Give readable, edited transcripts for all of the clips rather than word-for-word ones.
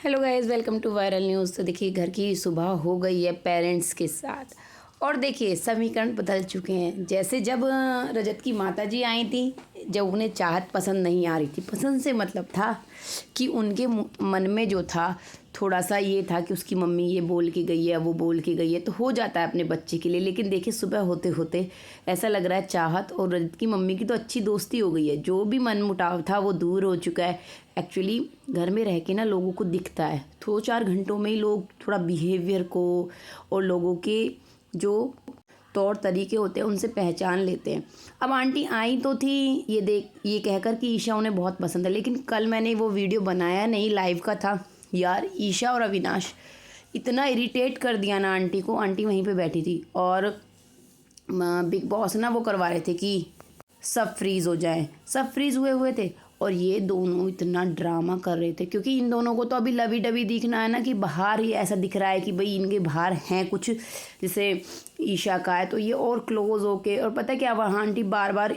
Hello guys, welcome to viral news. तो देखिए, घर की सुबह हो गई है पेरेंट्स के साथ और देखिए समीकरण बदल चुके हैं। जैसे जब रजत की माताजी आई थी, जब उन्हें चाहत पसंद नहीं आ रही थी, पसंद से मतलब था कि उनके मन में जो था थोड़ा सा ये था कि उसकी मम्मी ये बोल के गई है, वो बोल के गई है, तो हो जाता है अपने बच्चे के लिए। लेकिन देखिए सुबह होते होते ऐसा लग रहा है चाहत और रजत की मम्मी की तो अच्छी दोस्ती हो गई है। जो भी मन मुटाव था वो दूर हो चुका है। एक्चुअली घर में रह के ना लोगों को दिखता है, 2-4 घंटों में ही लोग थोड़ा बिहेवियर को और लोगों के जो तौर तरीके होते हैं उनसे पहचान लेते हैं। अब आंटी आई तो थी ये कहकर कि ईशा उन्हें बहुत पसंद है, लेकिन कल मैंने वो वीडियो बनाया नहीं, लाइव का था यार। ईशा और अविनाश इतना इरिटेट कर दिया ना आंटी को। आंटी वहीं पे बैठी थी और बिग बॉस ना वो करवा रहे थे कि सब फ्रीज़ हो जाए, सब फ्रीज़ हुए हुए थे और ये दोनों इतना ड्रामा कर रहे थे, क्योंकि इन दोनों को तो अभी लवी डबी दिखना है ना, कि बाहर ही ऐसा दिख रहा है कि भाई इनके बाहर हैं कुछ, जैसे ईशा का है तो ये और क्लोज होके। और पता है क्या, वहाँ आंटी बार बार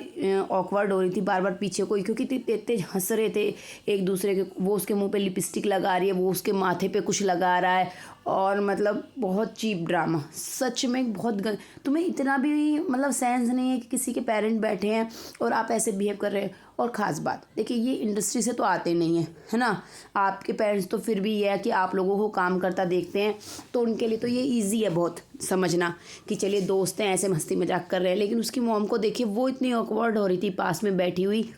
ऑकवर्ड हो रही थी, बार बार पीछे कोई, क्योंकि तेज हंस रहे थे एक दूसरे के। वो उसके मुंह पे लिपस्टिक लगा रही है, वो उसके माथे पे कुछ लगा रहा है और मतलब बहुत चीप ड्रामा, सच में बहुत तुम्हें इतना भी मतलब सेंस नहीं है कि किसी के पेरेंट बैठे हैं और आप ऐसे बिहेव कर रहे हैं। और ख़ास बात देखिए, ये इंडस्ट्री से तो आते नहीं हैं, है ना। आपके पेरेंट्स तो फिर भी ये है कि आप लोगों को काम करता देखते हैं, तो उनके लिए तो ये ईजी है बहुत समझना कि चलिए दोस्त हैं, ऐसे मस्ती मजाक कर रहे हैं। लेकिन उसकी मॉम को देखिए, वो इतनी ऑकवर्ड हो रही थी पास में बैठी हुई।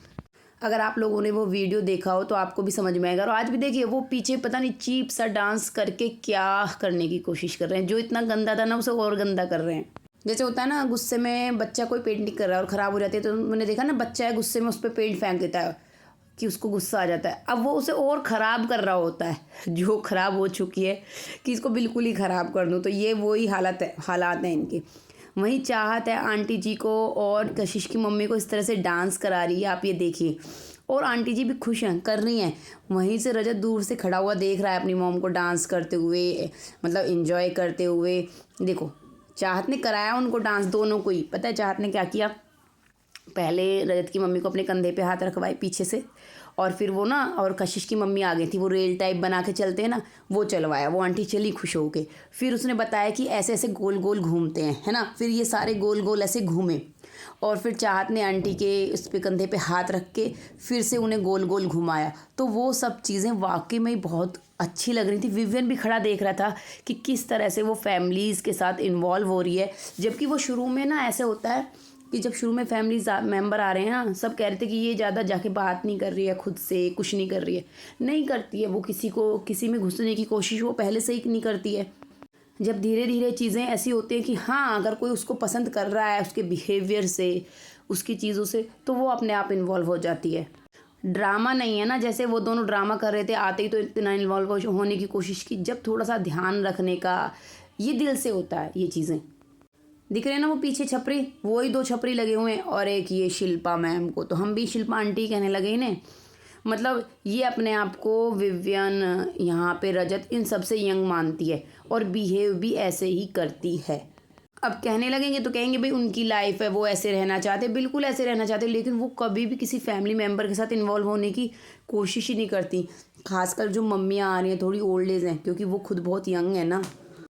अगर आप लोगों ने वो वीडियो देखा हो तो आपको भी समझ में आएगा। और आज भी देखिए, वो पीछे पता नहीं चीप सा डांस करके क्या करने की कोशिश कर रहे हैं, जो इतना गंदा था ना उसे और गंदा कर रहे हैं। जैसे होता है ना, गुस्से में बच्चा कोई पेंटिंग कर रहा है और ख़राब हो जाती है, तो मैंने देखा ना, बच्चा है गुस्से में उस पर पेंट फेंक देता है कि उसको गुस्सा आ जाता है। अब वो उसे और ख़राब कर रहा होता है जो ख़राब हो चुकी है, कि इसको बिल्कुल ही ख़राब कर दूँ। तो ये वही हालत है, हालात हैं इनके। वहीं चाहत है आंटी जी को और कशिश की मम्मी को इस तरह से डांस करा रही है, आप ये देखिए। और आंटी जी भी खुश हैं, कर रही हैं। वहीं से रजत दूर से खड़ा हुआ देख रहा है अपनी मॉम को डांस करते हुए, मतलब एंजॉय करते हुए। देखो, चाहत ने कराया उनको डांस, दोनों को ही। पता है चाहत ने क्या किया, पहले रजत की मम्मी को अपने कंधे पे हाथ रखवाए पीछे से, और फिर वो ना, और कशिश की मम्मी आ गई थी, वो रेल टाइप बना के चलते हैं ना, वो चलवाया। वो आंटी चली खुश हो के। फिर उसने बताया कि ऐसे ऐसे गोल गोल घूमते हैं, है ना। फिर ये सारे गोल गोल ऐसे घूमे और फिर चाहत ने आंटी के उस पे कंधे पे हाथ रख के फिर से उन्हें गोल गोल घुमाया। तो वो सब चीज़ें वाकई में बहुत अच्छी लग रही थी। विवियन भी खड़ा देख रहा था कि किस तरह से वो फैमिलीज़ के साथ इन्वॉल्व हो रही है। जबकि वो शुरू में ना ऐसे होता है कि जब शुरू में फैमिली मेंबर आ रहे हैं ना, सब कह रहे थे कि ये ज़्यादा जाके बात नहीं कर रही है, खुद से कुछ नहीं कर रही है। नहीं करती है वो, किसी को किसी में घुसने की कोशिश वो पहले से ही नहीं करती है। जब धीरे धीरे चीज़ें ऐसी होती हैं कि हाँ, अगर कोई उसको पसंद कर रहा है उसके बिहेवियर से, उसकी चीज़ों से, तो वो अपने आप इन्वॉल्व हो जाती है। ड्रामा नहीं है ना, जैसे वो दोनों ड्रामा कर रहे थे, आते ही तो इतना इन्वॉल्व होने की कोशिश की। जब थोड़ा सा ध्यान रखने का, ये दिल से होता है ये चीज़ें। दिख रहे हैं ना वो पीछे छपरी, वो ही 2 छपरी लगे हुए हैं, और एक ये शिल्पा मैम को तो हम भी शिल्पा आंटी कहने लगे इन्हें। मतलब ये अपने आप को विवियन, यहाँ पे रजत, इन सबसे यंग मानती है और बिहेव भी ऐसे ही करती है। अब कहने लगेंगे तो कहेंगे भाई उनकी लाइफ है, वो ऐसे रहना चाहते, बिल्कुल ऐसे रहना चाहते, लेकिन वो कभी भी किसी फैमिली मेम्बर के साथ इन्वॉल्व होने की कोशिश ही नहीं करती। खासकर जो मम्मियाँ आ रही हैं, थोड़ी ओल्ड एज हैं, क्योंकि वो खुद बहुत यंग है ना।